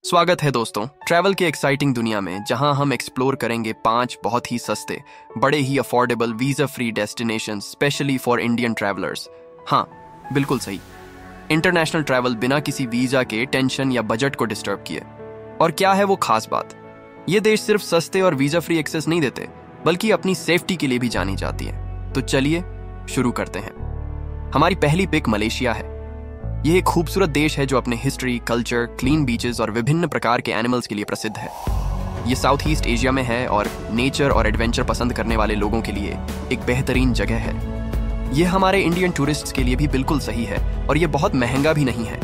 स्वागत है दोस्तों ट्रैवल के एक्साइटिंग दुनिया में, जहां हम एक्सप्लोर करेंगे 5 बहुत ही सस्ते, बड़े ही affordable visa free destination specially for Indian travellers. हाँ, बिल्कुल सही, इंटरनेशनल ट्रैवल बिना किसी वीजा के टेंशन या बजट को डिस्टर्ब किए। और क्या है वो खास बात? ये देश सिर्फ सस्ते और वीजा फ्री एक्सेस नहीं देते, बल्कि अपनी सेफ्टी के लिए भी जानी जाती है। तो चलिए शुरू करते हैं। हमारी पहली पिक मलेशिया है। यह एक खूबसूरत देश है जो अपने हिस्ट्री, कल्चर, क्लीन बीचेस और विभिन्न प्रकार के एनिमल्स के लिए प्रसिद्ध है। ये साउथ ईस्ट एशिया में है और नेचर और एडवेंचर पसंद करने वाले लोगों के लिए एक बेहतरीन जगह है। यह हमारे इंडियन टूरिस्ट्स के लिए भी बिल्कुल सही है और ये बहुत महंगा भी नहीं है।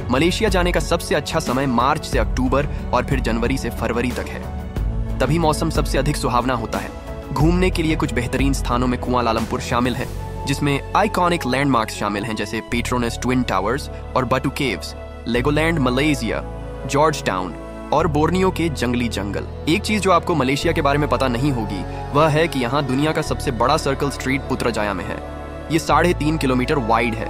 मलेशिया जाने का सबसे अच्छा समय मार्च से अक्टूबर और फिर जनवरी से फरवरी तक है। तभी मौसम सबसे अधिक सुहावना होता है। घूमने के लिए कुछ बेहतरीन स्थानों में कुआलालंपुर शामिल है, जिसमें आइकॉनिक लैंडमार्क्स शामिल हैं जैसे पेट्रोनस ट्विन टावर्स और Batu caves, Legoland Malaysia, George Town और बोर्नियो के जंगली जंगल। एक चीज जो आपको मलेशिया के बारे में पता नहीं होगी वह है कि यहाँ दुनिया का सबसे बड़ा सर्कल स्ट्रीट पुत्रजाया में है। ये 3.5 किलोमीटर वाइड है।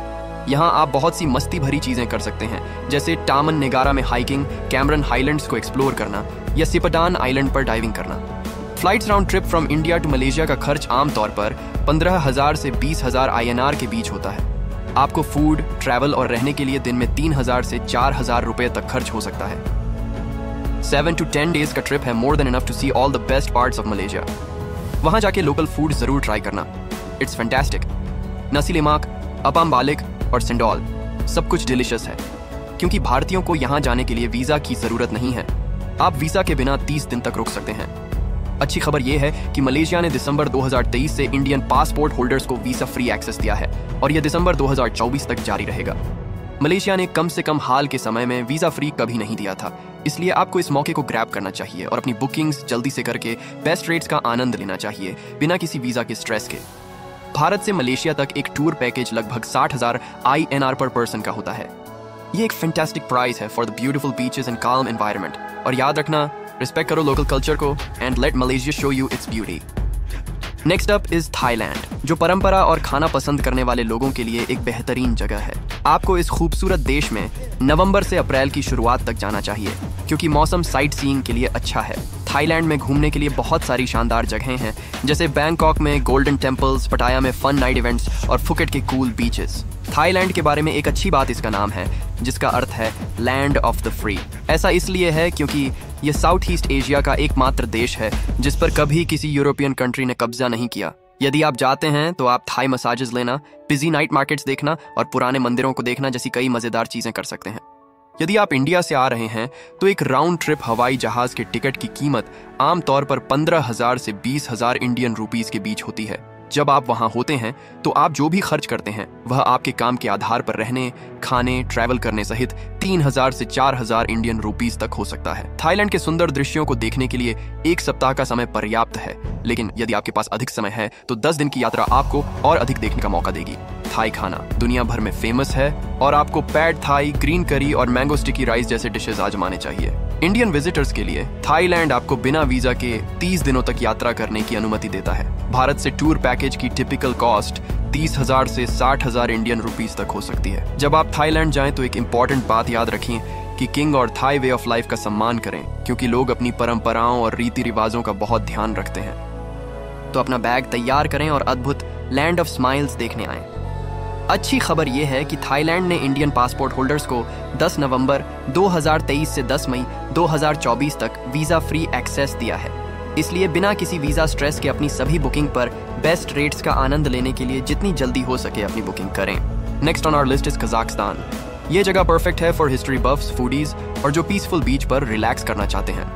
यहाँ आप बहुत सी मस्ती भरी चीजें कर सकते हैं, जैसे टामन नेगारा में हाइकिंग, कैमरन हाईलैंड्स को एक्सप्लोर करना या सिपटान आइलैंड पर डाइविंग करना। Flights round trip from India to Malaysia का खर्च आमतौर पर 15,000 से 20,000 INR के बीच होता है। आपको फूड, ट्रैवल और रहने के लिए दिन में 3,000 से 4,000 रुपए तक खर्च हो सकता है। 7 to 10 डेज का ट्रिप है more than enough to see all the best parts of Malaysia. वहां जाके लोकल फूड जरूर ट्राई करना, इट्स फैंटास्टिक। नसी लेमाक, अपाम बालिक और सिंडोल सब कुछ डिलिशियस है। क्योंकि भारतीयों को यहाँ जाने के लिए वीजा की जरूरत नहीं है, आप वीजा के बिना 30 दिन तक रुक सकते हैं। अच्छी खबर यह है कि मलेशिया ने दिसंबर 2023 से इंडियन पासपोर्ट होल्डर्स को वीजा फ्री एक्सेस दिया है और यह दिसंबर 2024 तक जारी रहेगा। मलेशिया ने कम से कम हाल के समय में वीजा फ्री कभी नहीं दिया था, इसलिए आपको इस मौके को ग्रैब करना चाहिए और अपनी बुकिंग्स जल्दी से करके बेस्ट रेट्स का आनंद लेना चाहिए बिना किसी वीजा के स्ट्रेस के। भारत से मलेशिया तक एक टूर पैकेज लगभग 60,000 INR पर पर्सन का होता है। ये एक फैंटास्टिक प्राइस है for the beautiful beaches and calm environment. और याद रखना, रिस्पेक्ट करो लोकल कल्चर को and let Malaysia show you its beauty. Next up is Thailand, जो परंपरा और खाना पसंद करने वाले लोगों के लिए एक बेहतरीन जगह है। आपको इस खूबसूरत देश में नवंबर से अप्रैल की शुरुआत तक जाना चाहिए, क्योंकि मौसम साइट सीइंग के लिए अच्छा है। थाईलैंड में घूमने के लिए बहुत सारी शानदार जगहें हैं, जैसे बैंकॉक में गोल्डन टेम्पल्स, पटाया में फन नाइट इवेंट्स और फुकेट के कूल बीचेस। थाईलैंड के बारे में एक अच्छी बात इसका नाम है, जिसका अर्थ है लैंड ऑफ द फ्री। ऐसा इसलिए है क्योंकि ये साउथ ईस्ट एशिया का एकमात्र देश है जिस पर कभी किसी यूरोपियन कंट्री ने कब्जा नहीं किया। यदि आप जाते हैं तो आप थाई मसाजेस लेना, बिजी नाइट मार्केट्स देखना और पुराने मंदिरों को देखना जैसी कई मजेदार चीजें कर सकते हैं। यदि आप इंडिया से आ रहे हैं तो एक राउंड ट्रिप हवाई जहाज के टिकट की कीमत आमतौर पर 15,000 से 20,000 इंडियन रुपीस के बीच होती है। जब आप वहां होते हैं तो आप जो भी खर्च करते हैं वह आपके काम के आधार पर रहने, खाने, ट्रैवल करने सहित 3,000 से 4,000 इंडियन रुपीस तक हो सकता है। थाईलैंड के सुंदर दृश्यों को देखने के लिए 1 सप्ताह का समय पर्याप्त है, लेकिन यदि आपके पास अधिक समय है तो 10 दिन की यात्रा आपको और अधिक देखने का मौका देगी। थाई खाना दुनिया भर में फेमस है और आपको पैड थाई, ग्रीन करी और मैंगो स्टिकी राइस जैसे डिशेज आजमाने चाहिए। इंडियन विजिटर्स के लिए थाईलैंड आपको बिना वीजा के 30 दिनों तक यात्रा करने की अनुमति देता है। भारत से टूर पैकेज की टिपिकल कॉस्ट 30,000 से 60,000 इंडियन रुपीस तक हो सकती है। जब आप थाईलैंड जाएं तो एक इम्पॉर्टेंट बात याद रखें कि किंग और थाई वे ऑफ लाइफ का सम्मान करें, क्योंकि लोग अपनी परंपराओं और रीति रिवाजों का बहुत ध्यान रखते हैं। तो अपना बैग तैयार करें और अद्भुत लैंड ऑफ स्माइल्स देखने आएं। अच्छी खबर यह है कि थाईलैंड ने इंडियन पासपोर्ट होल्डर्स को 10 नवंबर 2023 से 10 मई 2024 तक वीजा फ्री एक्सेस दिया है। इसलिए बिना किसी वीजा स्ट्रेस के अपनी सभी बुकिंग पर बेस्ट रेट्स का आनंद लेने के लिए जितनी जल्दी हो सके अपनी बुकिंग करें। Next on our list is Kazakhstan. ये जगह परफेक्ट है फॉर हिस्ट्री बफ्स, फूडीज और जो पीसफुल बीच पर रिलैक्स करना चाहते हैं।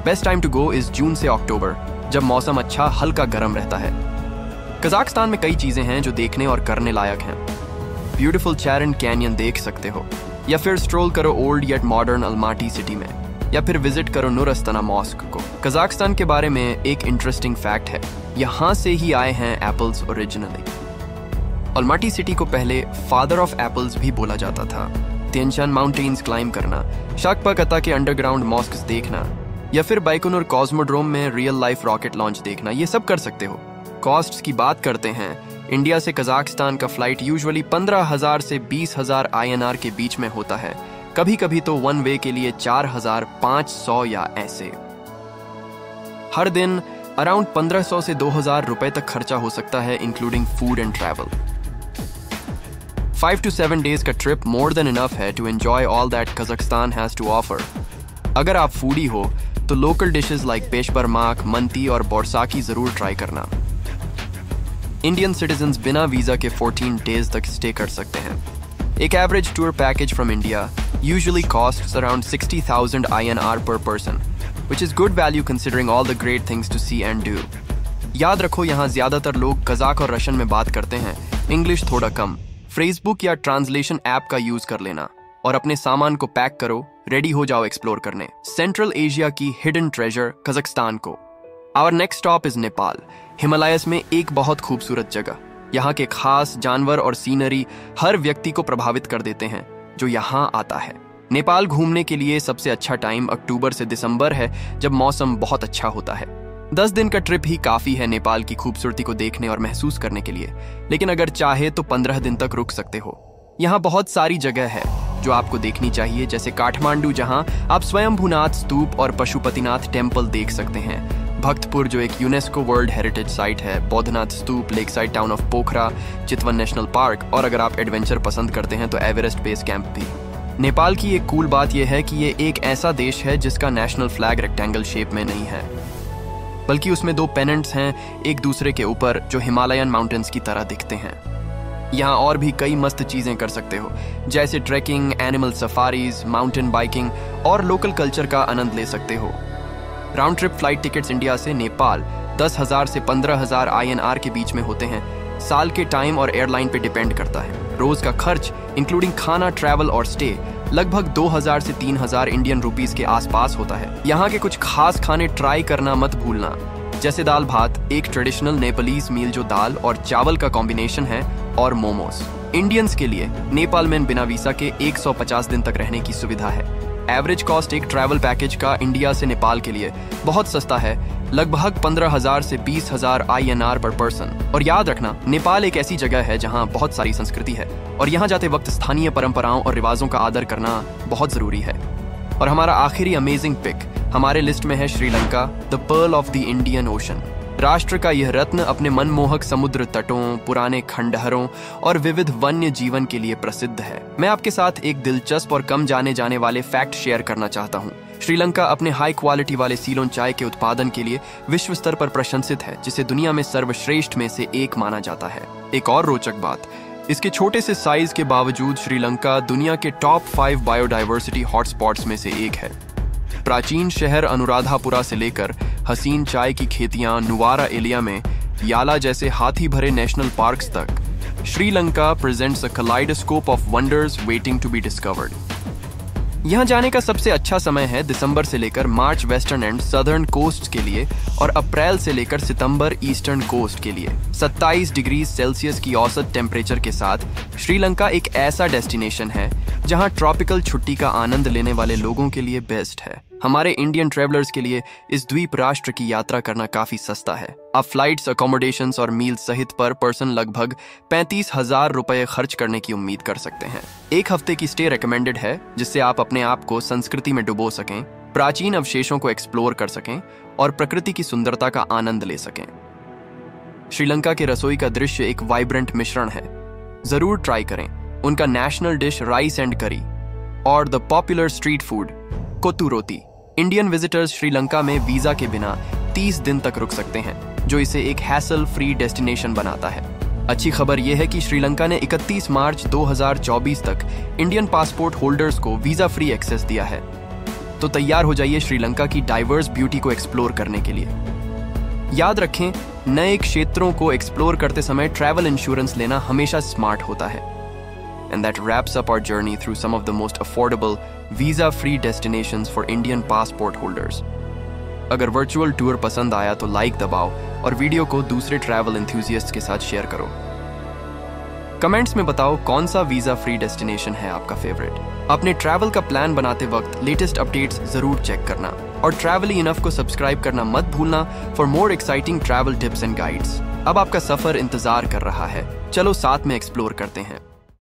Best time to go is June से अक्टूबर, जब मौसम अच्छा हल्का गर्म रहता है। कजाकिस्तान में कई चीजें हैं जो देखने और करने लायक हैं। ब्यूटीफुल चैरन कैनियन देख सकते हो, या फिर स्ट्रोल करो old yet modern Almaty city में, या फिर विजिट करो नूर अस्ताना मॉस्क को। कजाकिस्तान के बारे में एक इंटरेस्टिंग फैक्ट है, यहाँ से ही आए हैं एप्पल्स ओरिजिनली। अलमाटी सिटी को पहले फादर ऑफ एप्पल्स भी बोला जाता था। तियानशान माउंटेन्स क्लाइम करना, शाकपाकता के अंडरग्राउंड मॉस्क्स देखना, या फिर बाइकोनूर कॉस्मोड्रोम में रियल लाइफ रॉकेट लॉन्च देखना, ये सब कर सकते हो। कॉस्ट्स की बात करते हैं। इंडिया से कजाकिस्तान का फ्लाइट यूजुअली 15,000 से 20,000 INR के बीच में होता है, कभी कभी तो वन वे के लिए 4,500 या ऐसे। हर दिन अराउंड 1500 से 2000 रुपए तक खर्चा हो सकता है, including food and travel. 5 to 7 days का ट्रिप मोर देन इनफ है to enjoy all that Kazakhstan has to offer. अगर आप फूडी हो तो local dishes like beshbarmak, manti और बोरसाकी जरूर ट्राई करना। इंडियन सिटीजन्स बिना वीजा के 14 डेज तक स्टे कर सकते हैं। एक average tour package from India usually costs around 60,000 INR per person, which is good value considering all the great things to see and do. याद रखो, यहाँ ज्यादातर लोग कजाक और रशियन में बात करते हैं, इंग्लिश थोड़ा कम। फेसबुक या ट्रांसलेशन ऐप का यूज कर लेना और अपने सामान को पैक करो, रेडी हो जाओ एक्सप्लोर करने सेंट्रल एशिया की हिडन ट्रेजर कजाकिस्तान को। Our next stop is Nepal, Himalayas में एक बहुत खूबसूरत जगह। यहाँ के खास जानवर और सीनरी हर व्यक्ति को प्रभावित कर देते हैं जो यहाँ आता है। नेपाल घूमने के लिए सबसे अच्छा टाइम अक्टूबर से दिसंबर है, जब मौसम बहुत अच्छा होता है। 10 दिन का ट्रिप ही काफी है नेपाल की खूबसूरती को देखने और महसूस करने के लिए, लेकिन अगर चाहे तो 15 दिन तक रुक सकते हो। यहाँ बहुत सारी जगह है जो आपको देखनी चाहिए, जैसे काठमांडू जहाँ आप स्वयंभूनाथ स्तूप और पशुपतिनाथ टेम्पल देख सकते हैं, भक्तपुर जो एक यूनेस्को वर्ल्ड हेरिटेज साइट है, Boudhanath Stupa, lake side town of Pokhara, Chitwan national park, और अगर आप एडवेंचर पसंद करते हैं तो एवरेस्ट बेस कैंप भी। नेपाल की एक कूल बात यह है कि ये एक ऐसा देश है जिसका नेशनल फ्लैग रेक्टेंगल शेप में नहीं है, बल्कि उसमें 2 पेनेंट्स हैं एक दूसरे के ऊपर जो हिमालयन माउंटेन्स की तरह दिखते हैं। यहाँ और भी कई मस्त चीजें कर सकते हो, जैसे trekking, animal safaris, mountain biking और लोकल कल्चर का आनंद ले सकते हो। Round trip flight tickets India से नेपाल 10,000 से 15,000 INR के बीच में होते हैं। साल के टाइम और एयरलाइन पे डिपेंड करता है। रोज का खर्च इंक्लूडिंग खाना, ट्रैवल और स्टे लगभग 2,000 से 3,000 इंडियन रुपीस के आसपास होता है। यहाँ के कुछ खास खाने ट्राई करना मत भूलना, जैसे दाल भात, एक ट्रेडिशनल नेपालीज मील जो दाल और चावल का कॉम्बिनेशन है, और मोमोज। इंडियंस के लिए नेपाल में बिना वीजा के 150 दिन तक रहने की सुविधा है। एवरेज कॉस्ट एक ट्रैवल पैकेज का इंडिया से नेपाल के लिए बहुत सस्ता है, लगभग 15,000 से 20,000 INR पर पर्सन। और याद रखना, नेपाल एक ऐसी जगह है जहाँ बहुत सारी संस्कृति है और यहाँ जाते वक्त स्थानीय परंपराओं और रिवाजों का आदर करना बहुत जरूरी है। और हमारा आखिरी अमेजिंग पिक हमारे लिस्ट में है Sri Lanka, the pearl of the Indian ocean. राष्ट्र का यह रत्न अपने मनमोहक समुद्र तटों, पुराने खंडहरों और विविध वन्य जीवन के लिए प्रसिद्ध है। मैं आपके साथ एक दिलचस्प और कम जाने जाने वाले फैक्ट शेयर करना चाहता हूँ। श्रीलंका अपने हाई क्वालिटी वाले सीलोन चाय के उत्पादन के लिए विश्व स्तर पर प्रशंसित है, जिसे दुनिया में सर्वश्रेष्ठ में से एक माना जाता है। एक और रोचक बात, इसके छोटे से साइज के बावजूद श्रीलंका दुनिया के टॉप 5 बायोडाइवर्सिटी हॉटस्पॉट्स में से एक है। प्राचीन शहर अनुराधापुरा से लेकर हसीन चाय की खेतियां नुवारा एलिया में याला जैसे हाथी भरे नेशनल पार्क्स तक, Sri Lanka presents a kaleidoscope of wonders waiting to be discovered. यहाँ जाने का सबसे अच्छा समय है दिसंबर से लेकर मार्च वेस्टर्न एंड सदर्न कोस्ट के लिए, और अप्रैल से लेकर सितंबर ईस्टर्न कोस्ट के लिए। 27 डिग्री सेल्सियस की औसत टेम्परेचर के साथ श्रीलंका एक ऐसा डेस्टिनेशन है जहाँ ट्रॉपिकल छुट्टी का आनंद लेने वाले लोगों के लिए बेस्ट है। हमारे इंडियन ट्रेवलर्स के लिए इस द्वीप राष्ट्र की यात्रा करना काफी सस्ता है। आप फ्लाइट्स, अकोमोडेशंस और मील सहित पर पर्सन लगभग 35,000 रुपए खर्च करने की उम्मीद कर सकते हैं। एक हफ्ते की स्टे रिकमेंडेड है, जिससे आप अपने आप को संस्कृति में डुबो सकें, प्राचीन अवशेषों को एक्सप्लोर कर सकें और प्रकृति की सुंदरता का आनंद ले सकें। श्रीलंका के रसोई का दृश्य एक वाइब्रेंट मिश्रण है, जरूर ट्राई करें। उनका national dish rice and curry और the popular street food kottu roti. Indian visitors Sri Lanka में वीजा के बिना 30 दिन तक रुक सकते हैं, जो इसे एक हैसल फ्री डेस्टिनेशन बनाता है। अच्छी खबर यह है कि श्रीलंका ने 31 मार्च 2024 तक इंडियन पासपोर्ट होल्डर्स को वीजा फ्री एक्सेस दिया है। तो तैयार हो जाइए श्रीलंका की डाइवर्स ब्यूटी को एक्सप्लोर करने के लिए। याद रखें, नए क्षेत्रों को एक्सप्लोर करते समय ट्रैवल इंश्योरेंस लेना हमेशा स्मार्ट होता है। And that wraps up our journey through some of the most affordable, visa-free destinations for Indian passport holders. अगर वर्चुअल टूर पसंद आया तो लाइक दबाओ और वीडियो को दूसरे ट्रैवल एंथुसियास्ट के साथ शेयर करो। कमेंट्स में बताओ कौन सा वीजा फ्री डेस्टिनेशन है आपका फेवरेट। अपने ट्रैवल का प्लान बनाते वक्त लेटेस्ट अपडेट्स जरूर चेक करना और ट्रैवली इनफ को सब्सक्राइब करना मत भूलना for more exciting travel tips and guides. अब आपका सफर इंतजार कर रहा है, चलो साथ में एक्सप्लोर करते हैं।